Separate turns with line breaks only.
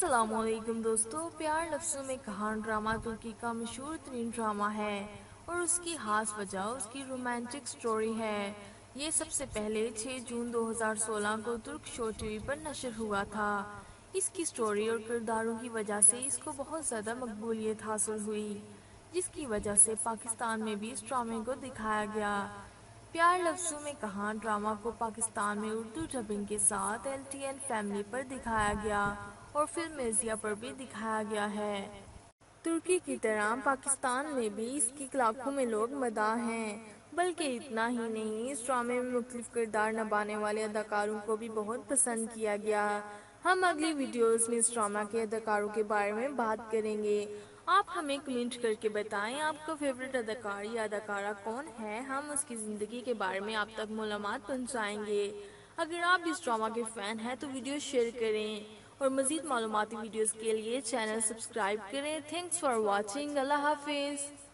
السلام علیکم دوستو، پیار لفظوں میں کہان ڈرامہ ترکی کا مشہور ترین ڈرامہ ہے اور اس کی خاص وجہ اس کی رومانٹک سٹوری ہے۔ یہ سب سے پہلے 6 جون 2016 کو ترک شو ٹی وی پر نشر ہوا تھا۔ اس کی سٹوری اور کرداروں کی وجہ سے اس کو بہت زیادہ مقبولیت حاصل ہوئی، جس کی وجہ سے پاکستان میں بھی اس ڈرامے کو دکھایا گیا۔ پیار لفظوں میں کہاں ڈرامہ کو پاکستان میں اردو ڈبنگ کے ساتھ LTN فیملی پر دکھایا گیا اور فلم میزیا پر بھی دکھایا گیا ہے۔ ترکی کی طرح پاکستان میں بھی اس کی لاکھوں میں لوگ مداح ہیں، بلکہ اتنا ہی نہیں، اس ڈرامے میں مختلف کردار نبھانے والے اداکاروں کو بھی بہت پسند کیا گیا۔ ہم اگلی ویڈیوز میں اس ڈرامہ کے اداکاروں کے بارے میں بات کریں گے۔ آپ ہمیں کمنٹ کر کے بتائیں آپ کا فیورٹ اداکار یا اداکارہ کون ہے، ہم اس کی زندگی کے بارے میں آپ تک معلومات پہنچائیں گے۔ اگر آپ اس ڈرامہ کے فین ہیں تو ویڈیو شیئر کریں اور مزید معلوماتی ویڈیوز کے لیے چینل سبسکرائب کریں۔ Thanks for watching. اللہ حافظ۔